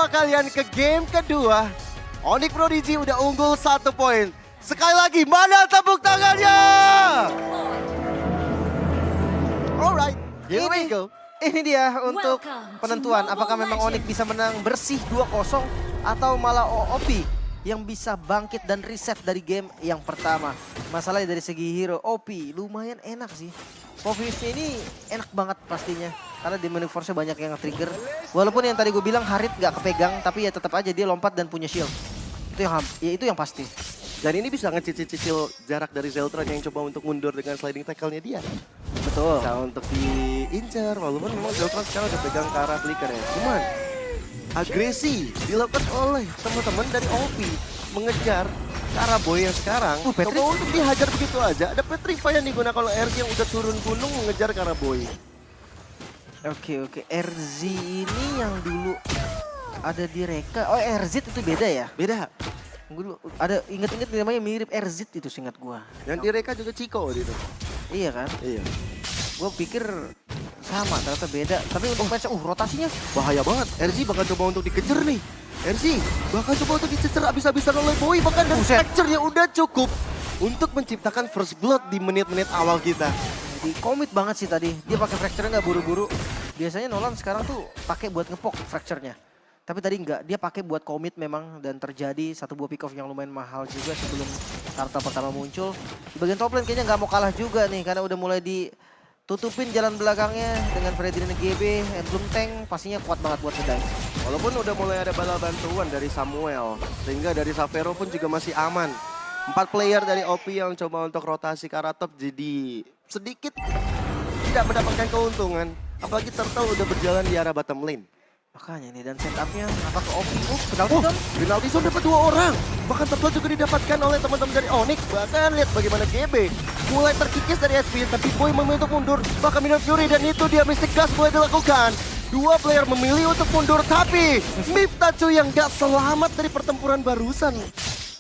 Kalian ke game kedua. Onyx Prodigy udah unggul 1 poin. Sekali lagi, mana tepuk tangannya? Alright, here we go. Ini dia untuk penentuan apakah memang Onyx bisa menang bersih 2-0 atau malah OP yang bisa bangkit dan reset dari game yang pertama. Masalahnya dari segi hero OP lumayan enak sih. Poviusnya ini enak banget pastinya. Karena di maneuvernya banyak yang trigger. Walaupun yang tadi gue bilang Harit gak kepegang, tapi ya tetap aja dia lompat dan punya shield. Itu yang pasti. Dan ini bisa ngecicil-cicil jarak dari Zeltron yang coba untuk mundur dengan sliding tackle-nya dia. Betul. Bisa untuk diincar, walaupun memang Zeltron sekarang udah pegang ke arah flicker ya. Cuman agresi dilakukan oleh teman-teman dari OP mengejar ke arah Boy yang sekarang. Coba untuk dihajar begitu aja. Ada Petrify yang digunakan oleh RZ yang udah turun gunung mengejar ke arah Boy. Oke. RZ ini yang dulu ada di Reka. Oh, RZ itu beda ya? Beda. Gue dulu ada inget-inget namanya mirip RZ itu seingat gua. Yang di Reka juga Chico gitu. Iya kan? Iya. Gue pikir sama, ternyata beda. Tapi untuk match, rotasinya Bahaya banget. RZ bakal coba untuk dikejar nih. RZ bakal coba untuk dicecer abis-abisan oleh Boy. Bahkan dan fracture-nya udah cukup untuk menciptakan first blood di menit-menit awal kita. di komit banget sih tadi. Dia pakai fracture-nya nggak buru-buru. Biasanya Nolan sekarang tuh pakai buat ngepok fracture-nya. Tapi tadi enggak, dia pakai buat komit memang dan terjadi satu buah pick off yang lumayan mahal juga sebelum Turtle pertama muncul. Di bagian top lane kayaknya nggak mau kalah juga nih karena udah mulai ditutupin jalan belakangnya dengan Freddy dan GB, Emblem Tank pastinya kuat banget buat ngedive. Walaupun udah mulai ada bala bantuan dari Samuel, sehingga dari Savero pun juga masih aman. 4 player dari OP yang coba untuk rotasi ke arah top jadi sedikit tidak mendapatkan keuntungan. Apalagi Turtle udah berjalan di arah bottom lane. Makanya nih dan setupnya apakah OP? Penalti zone dapat 2 orang. Bahkan Turtle juga didapatkan oleh teman-teman dari Onyx. Bahkan lihat bagaimana GB mulai terkikis dari SP, tapi Boy memilih untuk mundur. Bahkan Minor Fury dan itu dia Mystic Gas mulai dilakukan. 2 player memilih untuk mundur, tapi Miftachu yang gak selamat dari pertempuran barusan.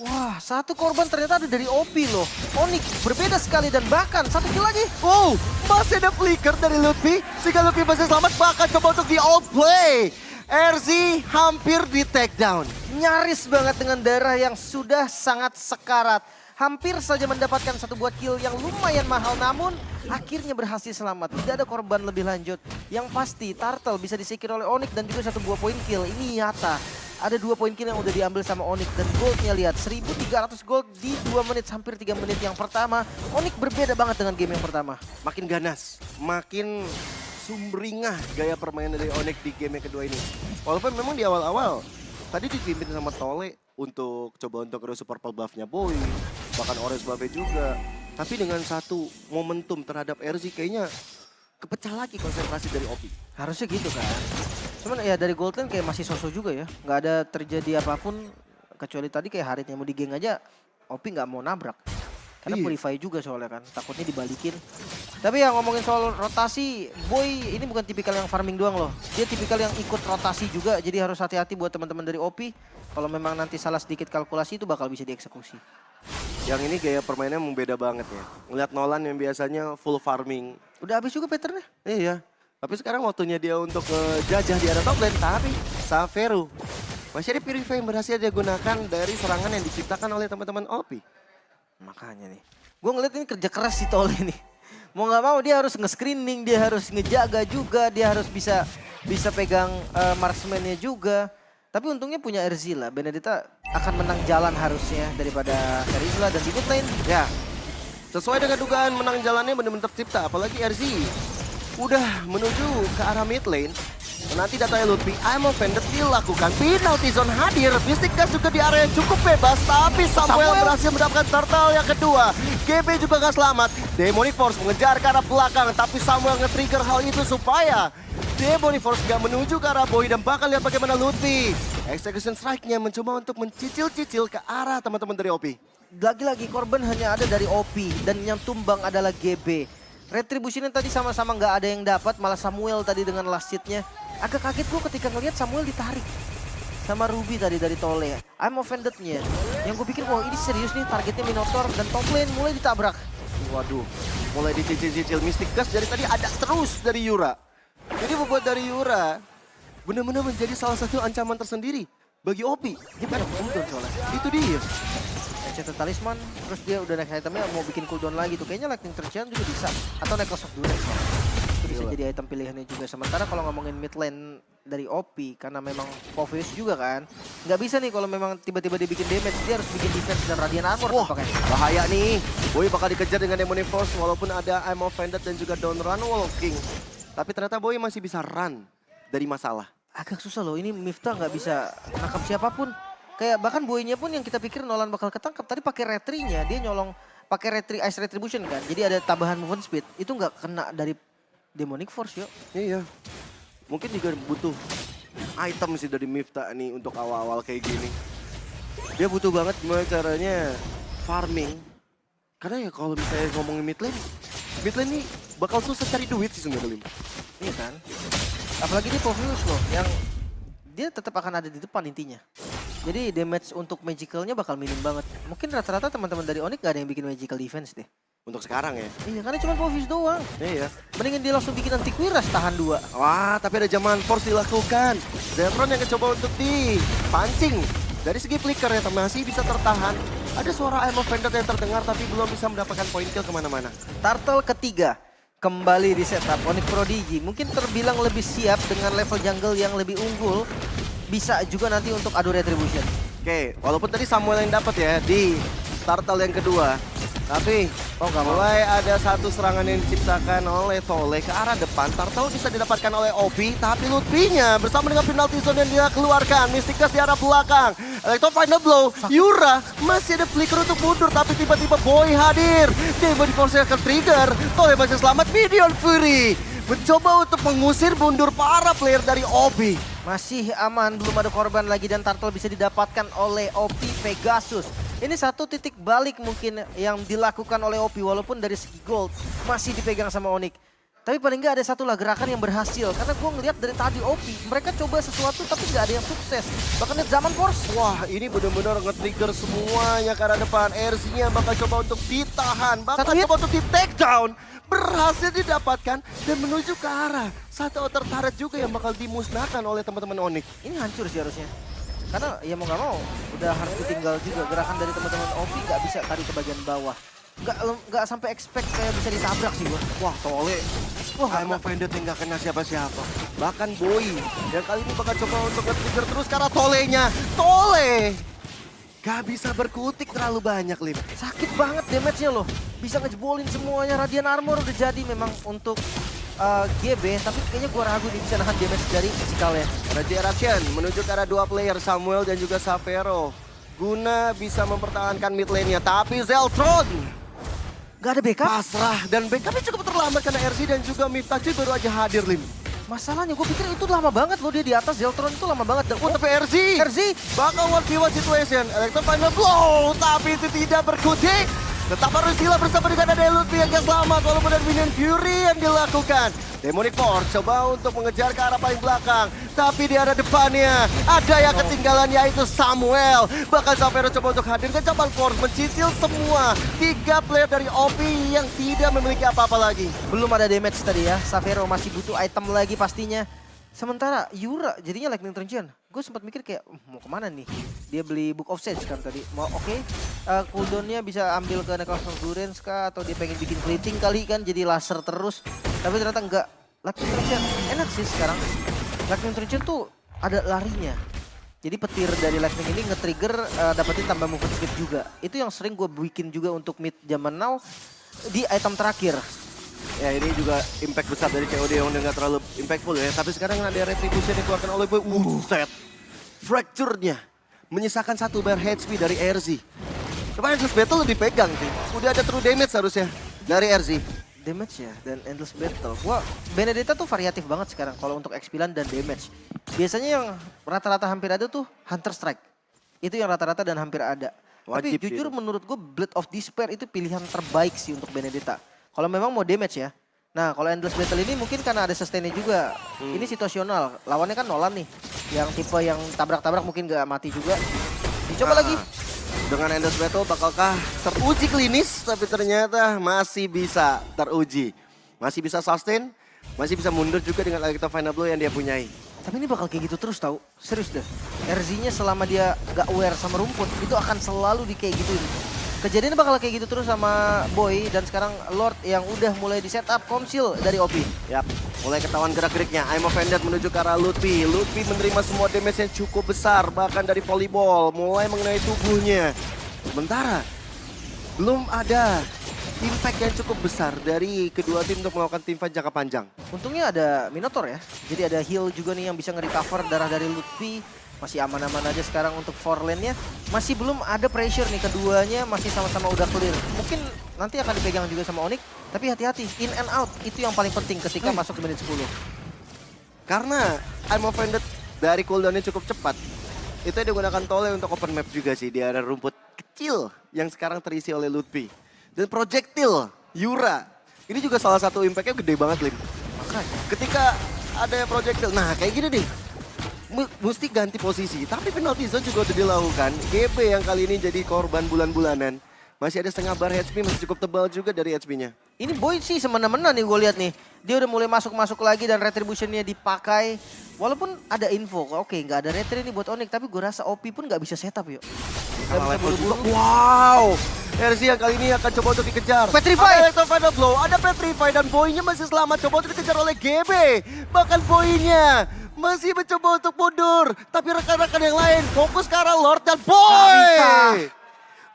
Wah, satu korban ternyata ada dari OP loh. Onyx berbeda sekali dan bahkan satu kill lagi. Oh, masih ada flicker dari Lutfi. Sehingga Lutfi masih selamat, bahkan coba untuk di outplay. RZ hampir di take down. Nyaris banget dengan darah yang sudah sangat sekarat. Hampir saja mendapatkan satu buah kill yang lumayan mahal, namun akhirnya berhasil selamat. Tidak ada korban lebih lanjut. Yang pasti Turtle bisa disikir oleh Onyx dan juga satu buah poin kill. Ini nyata. Ada 2 poin kill yang udah diambil sama Onyx dan goldnya lihat 1300 gold di 2 menit hampir 3 menit yang pertama. Onyx berbeda banget dengan game yang pertama. Makin ganas, makin sumringah gaya permainan dari Onyx di game yang kedua ini. Walaupun memang di awal-awal tadi dipimpin sama Tole untuk coba untuk ngerusuh purple buff-nya Boy, bahkan orange buff-nya juga. Tapi dengan satu momentum terhadap RZ kayaknya kepecah lagi konsentrasi dari OP. Harusnya gitu kan. Cuman ya dari gold lane kayak masih sosok juga ya. Nggak ada terjadi apapun kecuali tadi kayak Harit yang mau digeng aja OP nggak mau nabrak. Karena purify juga soalnya kan, takutnya dibalikin. Tapi ya ngomongin soal rotasi, Boy ini bukan tipikal yang farming doang loh. Dia tipikal yang ikut rotasi juga, jadi harus hati-hati buat teman-teman dari OP. Kalau memang nanti salah sedikit kalkulasi itu bakal bisa dieksekusi. Yang ini gaya permainannya membeda banget ya. Ngeliat Nolan yang biasanya full farming. Udah habis juga patternnya? Iya, tapi sekarang waktunya dia untuk jajah di arah top lane. Tapi Savero masih ada purify yang berhasil dia gunakan dari serangan yang diciptakan oleh teman-teman OP. Makanya nih, gue ngeliat ini kerja keras si Tole nih. Mau nggak mau dia harus nge-screening, dia harus ngejaga juga, dia harus bisa pegang marksman-nya juga. Tapi untungnya punya Erzila, Benedetta akan menang jalan harusnya daripada Erzila dan di mid lane. Ya, sesuai dengan dugaan menang jalannya benar-benar tercipta. Apalagi RZ udah menuju ke arah mid lane. Nanti datanya Lutfi, I'm offended dilakukan. Penalty zone hadir, Mystic Gas juga di area yang cukup bebas. Tapi Samuel berhasil mendapatkan Turtle yang kedua. GB juga gak selamat. Demonic Force mengejar ke arah belakang. Tapi Samuel nge-trigger hal itu supaya Demonic Force gak menuju ke arah Boy. Dan bahkan lihat bagaimana Lutfi Execution Strike-nya mencoba untuk mencicil-cicil ke arah teman-teman dari OP. Lagi-lagi korban hanya ada dari OP dan yang tumbang adalah GB. Retribution tadi sama-sama nggak ada yang dapat, malah Samuel tadi dengan last hit-nya. Agak kaget gue ketika ngelihat Samuel ditarik sama Ruby tadi dari Tole. I'm offended-nya. Yang gue pikir, wah ini serius nih targetnya Minotaur dan top lane mulai ditabrak. Waduh, mulai dicicil-cicil Mystic Gas dari tadi ada terus dari Yura. Jadi membuat dari Yura benar-benar menjadi salah satu ancaman tersendiri bagi Opi. Dia punya cooldown soalnya. Itu dia. Enchanted Talisman, terus dia udah next itemnya mau bikin cooldown lagi tuh. Kayaknya Lightning Transient juga bisa. Atau Necklace of Durex. Itu bisa Gila. jadi item pilihannya juga. Sementara kalau ngomongin mid lane dari OP, karena memang Povius juga kan. Nggak bisa nih kalau memang tiba-tiba dia bikin damage, dia harus bikin defense dan Radiant Armor. Wah, tampaknya. bahaya nih. Boy bakal dikejar dengan Demonic Force walaupun ada I'm Offended dan juga Don't Run Walking. Tapi ternyata Boy masih bisa run dari masalah. Agak susah loh, ini Miftah nggak bisa nangkap siapapun. Kayak bahkan Boynya pun yang kita pikir Nolan bakal ketangkep, tadi pakai retry-nya, dia nyolong pakai retry Ice Retribution kan. Jadi ada tambahan movement speed, itu nggak kena dari Demonic Force yuk. Iya. Mungkin juga butuh item sih dari Miftah nih untuk awal-awal kayak gini. Dia butuh banget gimana caranya farming. Karena ya kalau misalnya ngomongin mid lane nih bakal susah cari duit sih sebenarnya. Iya kan? Apalagi dia Povius loh, yang dia tetap akan ada di depan intinya. Jadi damage untuk magicalnya bakal minim banget. Mungkin rata-rata teman-teman dari Onyx gak ada yang bikin magical defense deh. Untuk sekarang ya. Iya, karena cuma Povius doang. Iya. Mendingan dia langsung bikin Antiquiras tahan 2. Wah, tapi ada zaman force dilakukan. Zetron yang coba untuk dipancing. Dari segi flicker ya masih bisa tertahan. Ada suara I'm Offended yang terdengar tapi belum bisa mendapatkan point kill kemana-mana. Turtle ketiga kembali di setup Onyx Prodigy. Mungkin terbilang lebih siap dengan level jungle yang lebih unggul. Bisa juga nanti untuk adu retribution. Oke, walaupun tadi Samuel yang dapat ya di Turtle yang kedua. Tapi mulai ada satu serangan yang diciptakan oleh Tole ke arah depan. Turtle bisa didapatkan oleh Obi, tapi Lutfi-nya bersama dengan penalty zone yang dia keluarkan. Mystikas di arah belakang. Electro Final Blow, Yura masih ada flicker untuk mundur, tapi tiba-tiba Boy hadir. Demonic Force akan trigger. Tole masih selamat, Midian Fury mencoba untuk mengusir mundur para player dari Obi. Masih aman, belum ada korban lagi dan Turtle bisa didapatkan oleh OP Pegasus. Ini satu titik balik mungkin yang dilakukan oleh OP walaupun dari segi gold masih dipegang sama Onyx. Tapi paling nggak ada satu lah gerakan yang berhasil. Karena gue ngeliat dari tadi OP, mereka coba sesuatu tapi nggak ada yang sukses. Bahkan lihat zaman Force. Wah, ini benar-benar nge-trigger semuanya ke arah depan. RC-nya bakal coba untuk ditahan, bakal Satu hit. coba untuk di-take down. Berhasil didapatkan dan menuju ke arah satu outer turret juga yang bakal dimusnahkan oleh teman-teman Onyx. Ini hancur sih harusnya. Karena ya mau nggak mau, udah harus ditinggal juga. Gerakan dari teman-teman OP nggak bisa tarik ke bagian bawah. Nggak sampai expect kayak bisa ditabrak sih gua. Wah, Tole. Wah, I'm Offended yang gak kena siapa-siapa. Bahkan Boy. Dan kali ini bakal coba untuk nge-trigger terus karena Tole-nya. Tole! Gak bisa berkutik terlalu banyak, Lim. sakit banget damage-nya loh. Bisa ngejebolin semuanya. Radiant Armor udah jadi memang untuk GB. Tapi kayaknya gua ragu nih bisa nahan damage dari physical-nya. Regeneration menuju ke arah dua player, Samuel dan juga Savero. Guna bisa mempertahankan mid lane-nya. Tapi Zeltron Gak ada backup. pasrah. Dan backupnya cukup terlambat karena RC dan juga Miftah baru aja hadir, Lim. Masalahnya gue pikir itu lama banget loh dia di atas. Zeltron itu lama banget. Dan Oh, tapi RC bakal 1v1 situation. Electro Final Blow, tapi itu tidak berkutik. Tetap harus sila bersama dengan ada Lutfi yang gak selamat walaupun ada Minion Fury yang dilakukan. Demonic Force coba untuk mengejar ke arah paling belakang. Tapi di arah depannya ada yang ketinggalan yaitu Samuel. Bahkan Savero coba untuk hadir ke cabang Force mencicil semua 3 player dari OP yang tidak memiliki apa-apa lagi. belum ada damage tadi ya. Savero masih butuh item lagi pastinya. Sementara Yura jadinya Lightning Transient. Gue sempat mikir kayak mau kemana nih? Dia beli Book of Sage kan tadi. Mau cooldownnya bisa ambil ke Necklace of Durance kah? Atau dia pengen bikin fleeting kali kan jadi laser terus. Tapi ternyata enggak. Lightning Transient enak sih sekarang. Lightning Transient tuh ada larinya. Jadi petir dari Lightning ini nge-trigger dapetin tambah movement speed juga. Itu yang sering gue bikin juga untuk mid zaman now di item terakhir. Ya ini juga impact besar dari COD yang udah gak terlalu impactful ya. Tapi sekarang ada retribution yang dikeluarkan oleh Boy. Set. Fracture-nya menyisakan 1 bar HP dari RZ. Coba Endless Battle lebih pegang sih. Udah ada true damage harusnya dari RZ. Damage ya dan Endless Battle. Wah, Benedetta tuh variatif banget sekarang kalau untuk XP dan damage. Biasanya yang rata-rata hampir ada tuh Hunter Strike. Itu yang rata-rata dan hampir ada. Wajib tapi jujur itu. menurut gue Blood of Despair itu pilihan terbaik sih untuk Benedetta. Kalau memang mau damage ya. Nah kalau Endless Battle ini mungkin karena ada sustain-nya juga. Ini situasional. Lawannya kan Nolan nih. Yang tipe yang tabrak-tabrak mungkin gak mati juga. Dicoba lagi. Dengan Endless Battle bakalkah teruji klinis? Tapi ternyata masih bisa teruji. Masih bisa sustain. Masih bisa mundur juga dengan Electro Final Blow yang dia punyai. Tapi ini bakal kayak gitu terus tau. Serius deh. RZ-nya selama dia gak aware sama rumput, itu akan selalu di kayak gituin. Kejadiannya bakal kayak gitu terus sama Boy dan sekarang Lord yang udah mulai di setup konsil dari OP. Yap, mulai ketahuan gerak-geriknya. I'm offended menuju ke arah Lutfi. Lutfi menerima semua damage yang cukup besar, bahkan dari volleyball, mulai mengenai tubuhnya. Sementara, belum ada impact yang cukup besar dari kedua tim untuk melakukan teamfight jangka panjang. Untungnya ada Minotaur ya. Jadi ada heal juga nih yang bisa nge-recover darah dari Lutfi. Masih aman-aman aja sekarang untuk 4 lane-nya. Masih belum ada pressure nih, keduanya masih sama-sama udah clear. Mungkin nanti akan dipegang juga sama Onyx. Tapi hati-hati, in and out itu yang paling penting ketika masuk ke menit 10. Karena I'm offended dari cooldown-nya cukup cepat. Itu yang digunakan Tole untuk open map juga sih di area rumput kecil yang sekarang terisi oleh Lutfi. Dan projectile Yura. Ini juga salah satu impact-nya gede banget, Lim. Makanya. Ketika ada projectile, nah kayak gini deh. Mesti ganti posisi, tapi penalty zone juga udah dilakukan. GB yang kali ini jadi korban bulan-bulanan. Masih ada setengah bar HP, masih cukup tebal juga dari HP-nya. Ini Boy sih semena-mena nih gue lihat nih. Dia udah mulai masuk-masuk lagi dan retribution-nya dipakai. Walaupun ada info, oke nggak ada retri nih buat Onyx, tapi gue rasa OP pun nggak bisa setup yuk. Nggak bisa buru-buru. Wow, RC yang kali ini akan coba untuk dikejar. Petrify! Ada Final Blow, ada Petrify dan Boy-nya masih selamat. Coba untuk dikejar oleh GB. Bahkan Boy-nya masih mencoba untuk mundur. Tapi rekan-rekan yang lain fokus ke arah Lord dan Boy.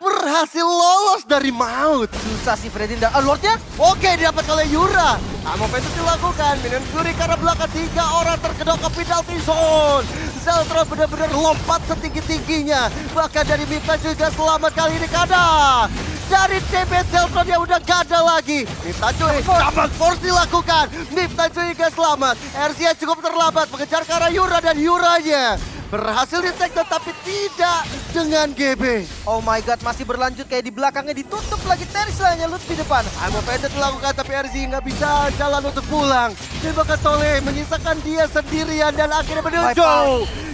Berhasil lolos dari maut. Susah sih Freddy. Lordnya? Oke, didapat oleh Yura. Apa itu dilakukan? Minion Fury karena belakang 3 orang terkedok ke penalty zone. Zeltron benar-benar lompat setinggi-tingginya. Bahkan dari Mipta juga selamat kali ini kada. Dari TB Zeltron yang udah gak ada lagi. Mipta cuy, Shaman Force dilakukan. Mipta juga selamat. RCA cukup terlambat mengejar ke arah Yura dan Yuranya berhasil di-take down tapi tidak dengan GB. Oh my god, masih berlanjut kayak di belakangnya ditutup lagi Terisla-nya Lutfi depan. I'm offended dilakukan tapi RZ nggak bisa jalan untuk pulang. Dan bahkan Tole menyisakan dia sendirian dan akhirnya menuju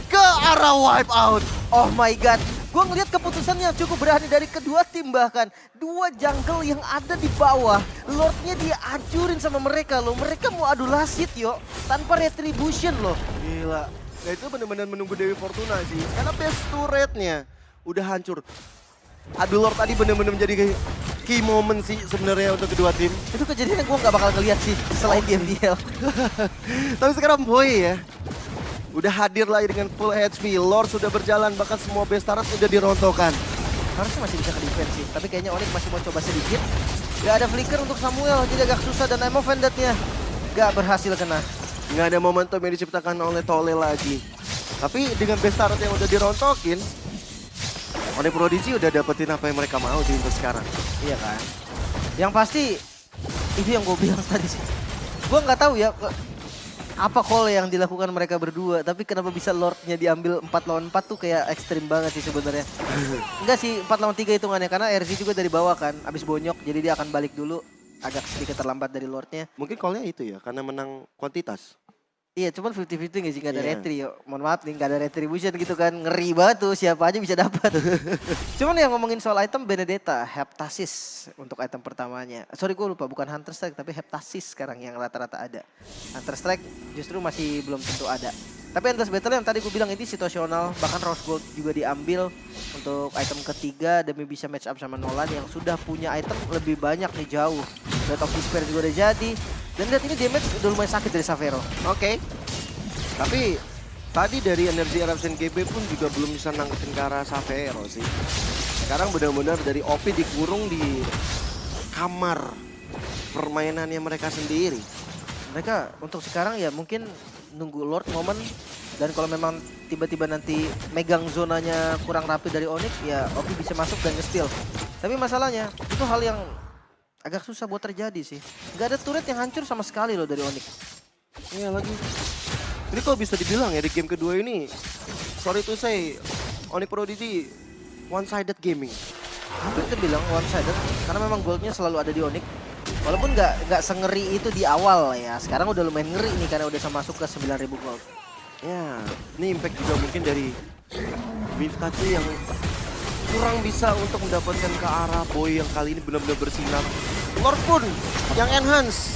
ke arah wipe out. Oh my god, gue ngeliat keputusan yang cukup berani dari kedua tim bahkan. 2 jungle yang ada di bawah, Lordnya dihancurin sama mereka loh. Mereka mau adu lasit yo, tanpa retribution loh. Gila. Nah itu benar-benar menunggu Dewi Fortuna sih. Karena best turret-nya udah hancur. Aduh Lord tadi benar-benar menjadi key moment sih sebenarnya untuk kedua tim. Itu kejadiannya gue gak bakal ngeliat sih selain DMDL. Tapi sekarang Boy ya. Udah hadir lagi dengan full HP. Lord sudah berjalan, bahkan semua best turret sudah dirontokkan. Harusnya masih bisa ke defense sih. Tapi kayaknya Onyx masih mau coba sedikit. Gak ada flicker untuk Samuel, jadi agak susah dan I'm offended-nya gak berhasil kena. Nggak ada momentum yang diciptakan oleh Tole lagi. Tapi dengan best turret yang udah dirontokin, Onyx Prodigy udah dapetin apa yang mereka mau di untuk sekarang. Iya kan. Yang pasti itu yang gue bilang tadi sih. Gue nggak tahu ya apa call yang dilakukan mereka berdua. Tapi kenapa bisa Lordnya diambil 4 lawan 4 tuh kayak ekstrim banget sih sebenarnya. Enggak sih 4 lawan 3 hitungannya karena RZ juga dari bawah kan. Abis bonyok jadi dia akan balik dulu. Agak sedikit terlambat dari Lordnya. Mungkin call-nya itu ya, karena menang kuantitas. Iya, cuman 50-50 nggak sih, nggak ada retri yo. Mohon maaf nih, nggak ada retribution gitu kan. Ngeri banget tuh, siapa aja bisa dapat. Cuman yang ngomongin soal item Benedetta, Heptasis untuk item pertamanya. Sorry gue lupa, bukan Hunter Strike tapi Heptasis sekarang yang rata-rata ada. Hunter Strike justru masih belum tentu ada. Tapi Endless Battle yang tadi gue bilang ini situasional, bahkan Rose Gold juga diambil untuk item ketiga demi bisa match up sama Nolan yang sudah punya item lebih banyak nih jauh. Blade of Despair juga udah jadi. Dan lihat ini damage udah lumayan sakit dari Savero. Oke. Tapi tadi dari energi Eruption GB pun juga belum bisa nangketin ke arah Savero sih. Sekarang benar-benar dari OP dikurung di kamar permainannya mereka sendiri. Mereka untuk sekarang ya mungkin nunggu Lord momen. Dan kalau memang tiba-tiba nanti megang zonanya kurang rapi dari Onyx, ya OP bisa masuk dan nge-steal. Tapi masalahnya itu hal yang agak susah buat terjadi sih. Gak ada turret yang hancur sama sekali loh dari Onyx. Iya lagi. Jadi kalau bisa dibilang ya di game kedua ini, sorry to say, Onyx Prodigy one-sided gaming. Hampir terbilang one-sided karena memang goldnya selalu ada di Onyx. Walaupun nggak sengeri itu di awal ya. Sekarang udah lumayan ngeri nih karena udah sama masuk ke 9.000 gold. Ya, ini impact juga mungkin dari Miftachi yang kurang bisa untuk mendapatkan ke arah Boy yang kali ini benar-benar bersinar. Lord pun yang enhance.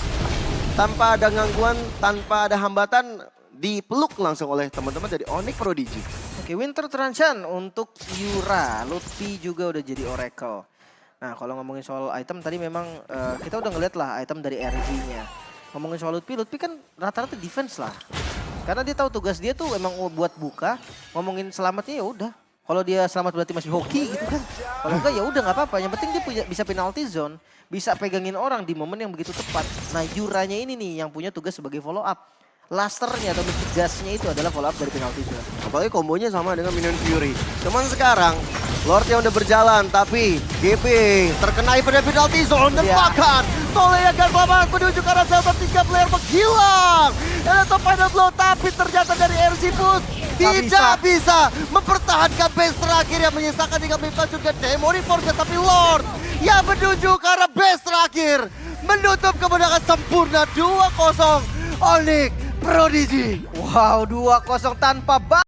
Tanpa ada gangguan, tanpa ada hambatan, dipeluk langsung oleh teman-teman dari Onyx Prodigy. Oke, Winter Transcend untuk Yura. Lutfi juga udah jadi Oracle. Nah, kalau ngomongin soal item tadi memang kita udah ngeliat lah item dari RG-nya. Ngomongin soal Lutfi kan rata-rata defense lah. Karena dia tahu tugas dia tuh emang buat buka. Ngomongin selamatnya ya udah. Kalau dia selamat berarti masih hoki gitu kan. Kalau enggak ya udah nggak apa-apa. Yang penting dia bisa penalty zone, bisa pegangin orang di momen yang begitu tepat. Nah, Yuranya ini nih yang punya tugas sebagai follow up. Lasternya atau tugasnya itu adalah follow up dari penalty zone. Apalagi kombonya sama dengan Minion Fury. Cuman sekarang Lord yang udah berjalan tapi GP terkena pada penalty zone dan bahkan Toleh akan kelamaan menuju ke arah Zelda 3 player menghilang. Dan atau final blow tapi ternyata dari RC Push tidak bisa mempertahankan base terakhir yang menyisakan 3 menit juga Demonic Force, tapi Lord yang menuju ke arah base terakhir menutup kemenangan sempurna 2-0 Onyx Prodigy. Wow, 2-0 tanpa